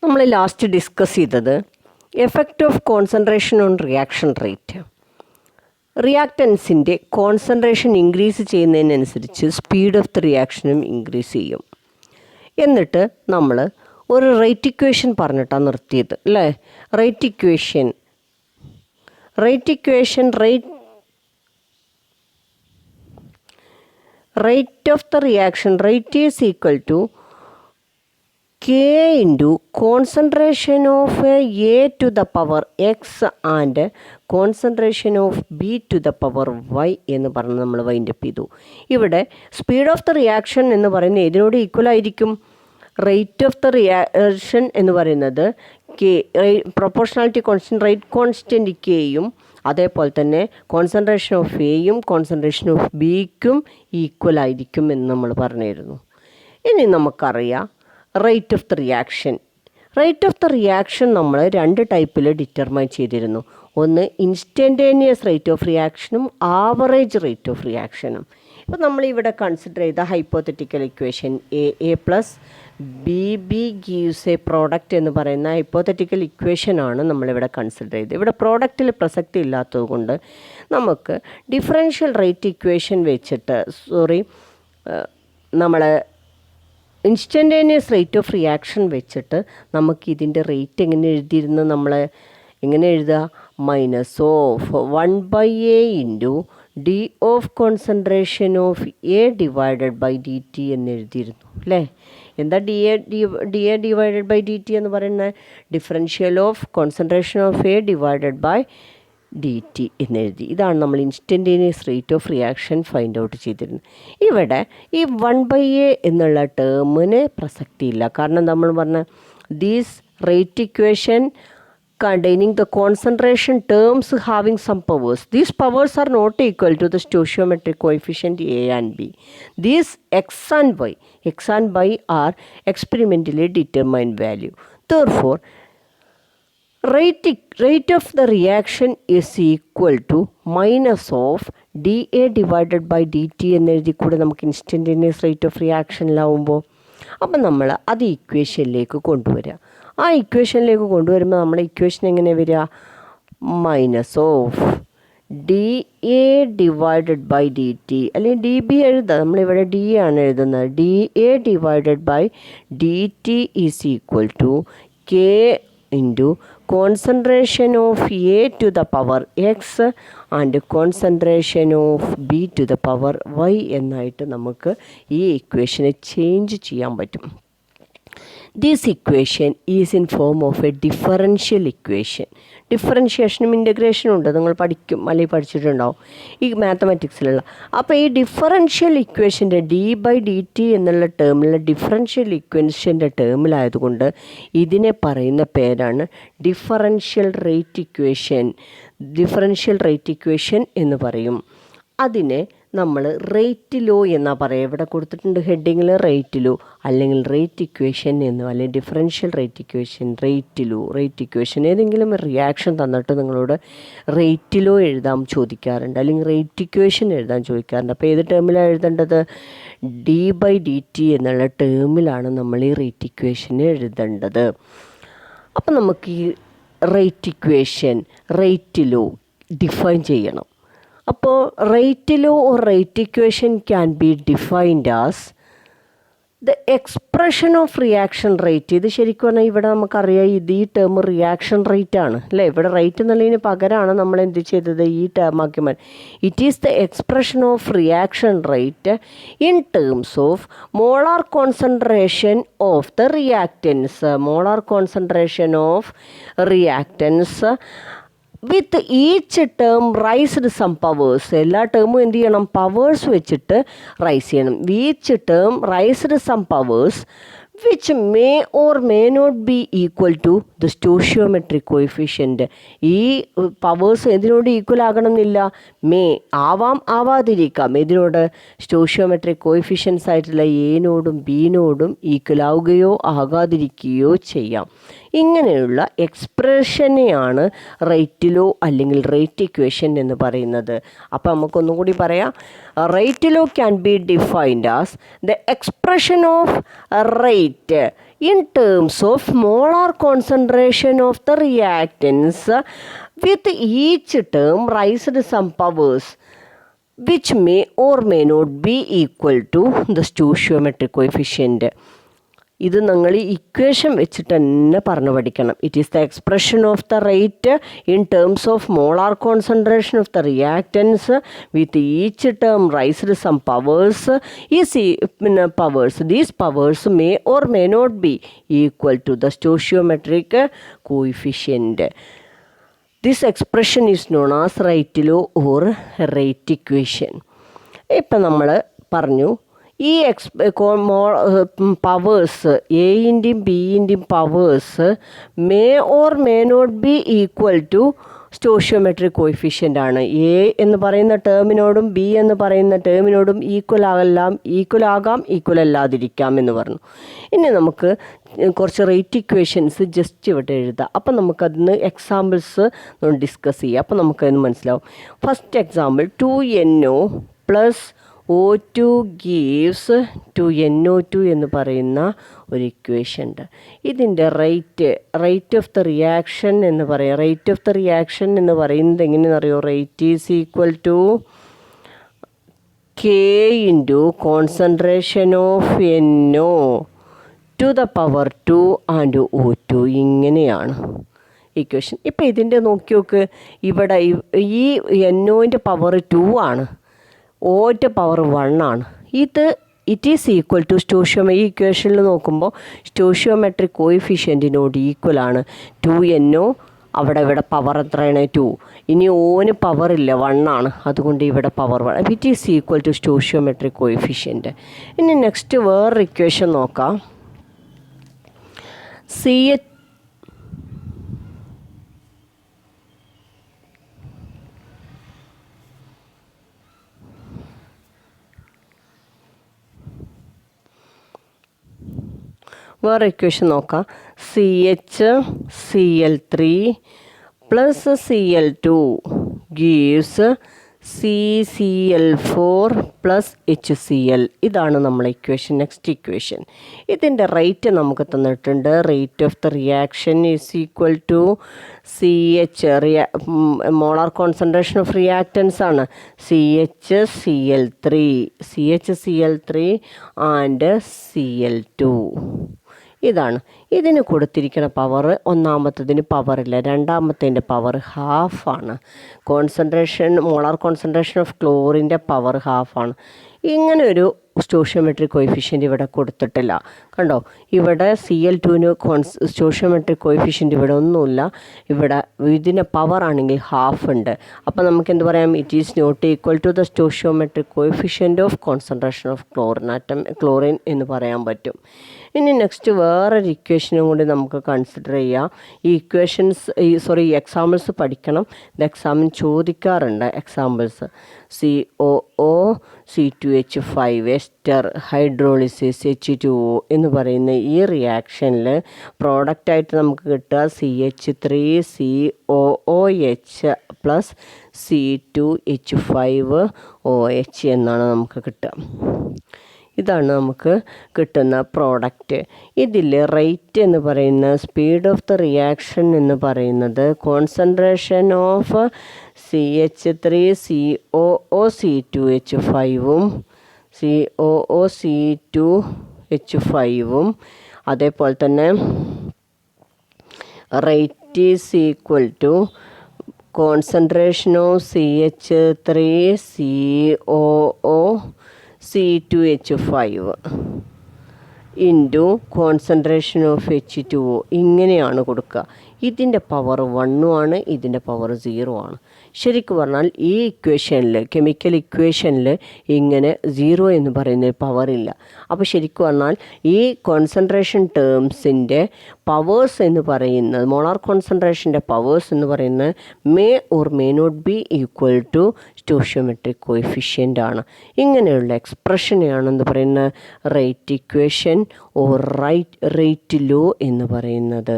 നമ്മൾ last discuss ചെയ്തത് effect of concentration on reaction rate. റിയാക്റ്റൻസിൻ്റെ കോൺസെൻട്രേഷൻ ഇൻക്രീസ് ചെയ്യുന്നതിനനുസരിച്ച് സ്പീഡ് ഓഫ് ദി റിയാക്ഷനും ഇൻക്രീസ് ചെയ്യും. എന്നിട്ട് നമ്മൾ ഒരു റേറ്റ് ഇക്വേഷൻ പറഞ്ഞിട്ടാണ് നിർത്തിയത് അല്ലേ. Rate equation rate of the reaction rate is equal to K into concentration of A to the power X and concentration of B to the power Y എന്ന് പറഞ്ഞ് നമ്മൾ വൈൻഡ് അപ്പ് ചെയ്തു. ഇവിടെ speed of the reaction എന്ന് പറയുന്നത് ഇതിനോട് equal ആയിരിക്കും. Rate of the reaction എന്ന് പറയുന്നത് k proportionality constant rate constant കെയും അതേപോലെ തന്നെ കോൺസെൻട്രേഷൻ ഓഫ് എയും കോൺസെൻട്രേഷൻ ഓഫ് ബിക്കും ഈക്വൽ ആയിരിക്കും എന്ന് നമ്മൾ പറഞ്ഞിരുന്നു. ഇനി നമുക്കറിയാം rate of the reaction. Rate of the reaction നമ്മൾ രണ്ട് ടൈപ്പിൽ ഡിറ്റർമൈൻ ചെയ്തിരുന്നു. ഒന്ന് ഇൻസ്റ്റൻറ്റേനിയസ് റേറ്റ് ഓഫ് റിയാക്ഷനും ആവറേജ് റേറ്റ് ഓഫ് റിയാക്ഷനും. ഇപ്പോൾ നമ്മളിവിടെ കൺസിഡർ ചെയ്ത hypothetical equation A plus B gives a product എന്ന് പറയുന്ന ഹൈപ്പോത്തറ്റിക്കൽ ഇക്വേഷനാണ് നമ്മളിവിടെ കൺസിഡർ ചെയ്തത്. ഇവിടെ പ്രോഡക്റ്റിൽ പ്രസക്തി ഇല്ലാത്തത് കൊണ്ട് നമുക്ക് ഡിഫറൻഷ്യൽ റേറ്റ് ഇക്വേഷൻ വെച്ചിട്ട് നമ്മൾ ഇൻസ്റ്റൻറ്റേനിയസ് റേറ്റ് ഓഫ് റിയാക്ഷൻ വെച്ചിട്ട് നമുക്കിതിൻ്റെ റേറ്റ് എങ്ങനെ എഴുതിയിരുന്നു, നമ്മൾ എങ്ങനെ എഴുതുക, -1/A into d of concentration of A divided by d t എന്ന് എഴുതിയിരുന്നു അല്ലേ. എന്താ d A divided by d t എന്ന് പറയുന്നത്? Differential of concentration of A divided by d t എന്നെഴുതി. ഇതാണ് നമ്മൾ instantaneous rate of reaction find out ചെയ്തിരുന്നത്. ഇവിടെ ഈ 1/A എന്നുള്ള ടേമിന് പ്രസക്തിയില്ല. കാരണം നമ്മൾ പറഞ്ഞ these rate equation containing the concentration terms having some powers. These powers are not equal to the stoichiometric coefficient A and B. These x and y are experimentally determined value. Therefore, rate of the reaction is equal to minus of dA divided by dt എന്നെഴുതി കൂടെ നമുക്ക് instantaneous rate of റിയാക്ഷനിലാവുമ്പോൾ അപ്പം നമ്മൾ അത് ഇക്വേഷനിലേക്ക് കൊണ്ടുവരിക. ആ ഇക്വേഷനിലേക്ക് കൊണ്ടുവരുമ്പോൾ നമ്മുടെ equation എങ്ങനെ വരിക? -DA divided by d t, അല്ലെങ്കിൽ ഡി ബി എഴുതാം. നമ്മളിവിടെ ഡി ആണ് എഴുതുന്നത്. DA divided by d t is equal to k into concentration of A to the power x and concentration of B to the power y എന്നായിട്ട് നമുക്ക് ഈ ഇക്വേഷനെ change ചെയ്യാൻ പറ്റും. This equation is in form of a differential equation. ഡിഫറൻഷിയേഷനും ഇൻ്റഗ്രേഷനും ഉണ്ട്, നിങ്ങൾ പഠിക്കും അല്ലെങ്കിൽ പഠിച്ചിട്ടുണ്ടാവും ഈ മാത്തമാറ്റിക്സിലുള്ള. അപ്പോൾ ഈ ഡിഫറൻഷ്യൽ ഇക്വേഷൻ്റെ d/dt എന്നുള്ള ടേമിലുള്ള ഡിഫറൻഷ്യൽ ഇക്വേഷൻ്റെ ടേമിലായതുകൊണ്ട് ഇതിനെ പറയുന്ന പേരാണ് ഡിഫറൻഷ്യൽ റേറ്റ് ഇക്വേഷൻ എന്ന് പറയും. അതിനെ നമ്മൾ റേറ്റ് ലോ എന്നാണ് പറയുക. ഇവിടെ കൊടുത്തിട്ടുണ്ട് ഹെഡിങ്ങിൽ റേറ്റ് ലോ അല്ലെങ്കിൽ റേറ്റ് ഇക്വേഷൻ എന്നോ അല്ലെങ്കിൽ ഡിഫറൻഷ്യൽ റേറ്റ് ഇക്വേഷൻ ഏതെങ്കിലും റിയാക്ഷൻ തന്നിട്ട് നിങ്ങളോട് റേറ്റ് ലോ എഴുതാൻ ചോദിക്കാറുണ്ട് അല്ലെങ്കിൽ റേറ്റ് ഇക്വേഷൻ എഴുതാൻ ചോദിക്കാറുണ്ട്. അപ്പോൾ ഏത് ടേമിലാണ് എഴുതേണ്ടത്? d/dt എന്നുള്ള ടേമിലാണ് നമ്മൾ ഈ റേറ്റ് ഇക്വേഷൻ എഴുതേണ്ടത്. അപ്പം നമുക്ക് ഈ റേറ്റ് ലോ ഡിഫൈൻ ചെയ്യണം. അപ്പോൾ rate law or rate equation can be defined as the expression of reaction rate. ഇത് ശരിക്കും പറഞ്ഞാൽ ഇവിടെ നമുക്കറിയാം ഈ ടേം റിയാക്ഷൻ റേറ്റ് ആണ് അല്ലേ. ഇവിടെ റേറ്റ് എന്നുള്ളതിന് പകരമാണ് നമ്മൾ എന്ത് ചെയ്തത്, ഈ ടേമാക്കി മാറ്റി. It is the expression of reaction rate in terms of molar concentration of the reactants with each term raised some powers. എല്ലാ ടേമും എന്ത് ചെയ്യണം? പവേഴ്സ് വെച്ചിട്ട് റൈസ് ചെയ്യണം. Each term raised some powers which may or may not be equal to the stoichiometric coefficient. ഈ powers ഇതിനോട് equal ആകണമെന്നില്ല, ആവാതിരിക്കാം. ഇതിനോട് സ്റ്റോഷ്യോമെട്രിക് കോയിഫിഷ്യൻസ് ആയിട്ടുള്ള എനോടും ബിനോടും ഈക്വൽ ആവുകയോ ആകാതിരിക്കുകയോ ചെയ്യാം. ഇങ്ങനെയുള്ള എക്സ്പ്രഷനെയാണ് റേറ്റ് ലോ അല്ലെങ്കിൽ റേറ്റ് ഇക്വേഷൻ എന്ന് പറയുന്നത്. അപ്പോൾ നമുക്കൊന്നും കൂടി പറയാം. Rate law can be defined as the expression of rate in terms of molar concentration of the reactants, with each term raised some powers which may or may not be equal to the stoichiometric coefficient. ഇത് നിങ്ങൾ equation വെച്ചിട്ട് തന്നെ പറഞ്ഞു പഠിക്കണം. It is the expression of the rate in terms of molar concentration of the reactants with each term raised some powers. These powers may or may not be equal to the stoichiometric coefficient. This expression is known as rate law or rate equation. ഇപ്പം നമ്മൾ പറഞ്ഞു ഈ powers എൻ്റെയും ബിൻ്റെയും powers may or may not be equal to stoichiometric coefficient ആണ്. A എന്ന് പറയുന്ന ടേമിനോടും B എന്ന് പറയുന്ന ടേമിനോടും ഈക്വൽ ആകാം ഈക്വൽ അല്ലാതിരിക്കാം എന്ന് പറഞ്ഞു. ഇനി നമുക്ക് കുറച്ച് റേറ്റ് ഇക്വേഷൻസ് ജസ്റ്റ് ഇവിടെ എഴുതാം. അപ്പം നമുക്കതിന് എക്സാമ്പിൾസ് ഡിസ്കസ് ചെയ്യാം. അപ്പം നമുക്കതിന് മനസ്സിലാവും. First example 2NO + O2 gives 2NO2 എന്ന് പറയുന്ന ഒരു ഇക്വേഷൻ ഉണ്ട്. ഇതിൻ്റെ റേറ്റ് ഓഫ് ദ റിയാക്ഷൻ എന്ന് പറയാം. റേറ്റ് ഓഫ് ദ റിയാക്ഷൻ എന്ന് പറയുന്നത് എങ്ങനെയെന്ന് അറിയോ? Rate is equal to K into concentration of NO to the power 2 and O2. ഇങ്ങനെയാണ് ഇക്വേഷൻ. ഇപ്പം ഇതിൻ്റെ നോക്കി നോക്ക്. ഇവിടെ ഈ NOൻ്റെ പവർ 2 ആണ്, ഓൻ്റെ പവർ 1 ആണ്. ഇറ്റ് ഈസ് ഈക്വൽ ടു ഈ ഇക്വേഷനിൽ നോക്കുമ്പോൾ സ്റ്റോഷിയോമെട്രിക് കോയിഫിഷ്യൻറ്റിനോട് ഈക്വൽ ആണ് 2NO. ഇവിടെ പവർ എത്രയാണ്? 2. ഇനി ഓന് പവർ ഇല്ല, 1 ആണ്. അതുകൊണ്ട് ഇവിടെ power 1. It is equal to stoichiometric coefficient. ഇനി നെക്സ്റ്റ് വേറൊരു ഇക്വേഷൻ നോക്കാം. വേറെ ഇക്വേഷൻ നോക്കാം. CHCl3 + Cl2 gives CCl4 + HCl. ഇതാണ് നമ്മളെ ഇക്വേഷൻ. നെക്സ്റ്റ് ഇക്വേഷൻ, ഇതിൻ്റെ റേറ്റ് നമുക്ക് തന്നിട്ടുണ്ട്. Rate of the reaction is equal to CH molar concentration of reactants ആണ്. CHCl3 and Cl2. ഇതാണ് ഇതിന് കൊടുത്തിരിക്കുന്ന പവർ. ഒന്നാമത്തതിന് പവറില്ല, രണ്ടാമത്തതിൻ്റെ പവർ ഹാഫാണ്. മോളാർ കോൺസെൻട്രേഷൻ ഓഫ് ക്ലോറിൻ്റെ പവർ ഹാഫാണ്. ഇങ്ങനെ ഒരു സ്റ്റോഷിയോമെട്രിക് കോയിഫിഷ്യൻ്റ് ഇവിടെ കൊടുത്തിട്ടില്ല. കണ്ടോ, ഇവിടെ Cl2ന് സ്റ്റോഷിയോമെട്രിക് കോയിഫിഷ്യൻ്റ് ഇവിടെ ഒന്നുമില്ല. ഇവിടെ ഇതിൻ്റെ പവർ ആണെങ്കിൽ ഹാഫ് ഉണ്ട്. അപ്പോൾ നമുക്ക് എന്ത് പറയാം? It is not equal to the stoichiometric coefficient of concentration of chlorine എന്ന് പറയാൻ പറ്റും. ഇനി നെക്സ്റ്റ് വേറൊരു ഇക്വേഷനും കൂടി നമുക്ക് കൺസിഡർ ചെയ്യാം. ഈ എക്സാമ്പിൾസ് പഠിക്കണം. ഇത് എക്സാമിന് ചോദിക്കാറുണ്ട് examples. COO C2H5 ester hydrolysis H2O എന്ന് പറയുന്ന ഈ റിയാക്ഷനിൽ പ്രോഡക്റ്റായിട്ട് നമുക്ക് കിട്ടുക CH3COOH + C2H5OH എന്നാണ് നമുക്ക് കിട്ടുക. ഇതാണ് നമുക്ക് കിട്ടുന്ന പ്രോഡക്റ്റ്. ഇതിൽ റേറ്റ് എന്ന് പറയുന്ന സ്പീഡ് ഓഫ് ദ റിയാക്ഷൻ എന്ന് പറയുന്നത് കോൺസെൻട്രേഷൻ ഓഫ് CH3COOC2H5 COOC2H5 അതേപോലെ തന്നെ rate is equal to concentration of CH3COOC2H5 into concentration of H2O. ഇങ്ങനെയാണ് കൊടുക്കുക. ഇതിൻ്റെ പവർ 1 ആണ്, ഇതിൻ്റെ പവർ 0 ആണ്. ശരിക്കും പറഞ്ഞാൽ ഈ ഇക്വേഷനിൽ, കെമിക്കൽ ഇക്വേഷനിൽ ഇങ്ങനെ 0 എന്ന് പറയുന്ന പവറില്ല. അപ്പോൾ ശരിക്കും പറഞ്ഞാൽ ഈ കോൺസെൻട്രേഷൻ ടേംസിൻ്റെ പവേഴ്സ് എന്ന് പറയുന്നത്, മോളാർ കോൺസെൻട്രേഷൻ്റെ പവേഴ്സ് എന്ന് പറയുന്നത് may or may not be equal to stoichiometric coefficient ആണ്. ഇങ്ങനെയുള്ള എക്സ്പ്രഷനെയാണ് എന്ന് പറയുന്നത് rate equation or rate law എന്ന് പറയുന്നത്.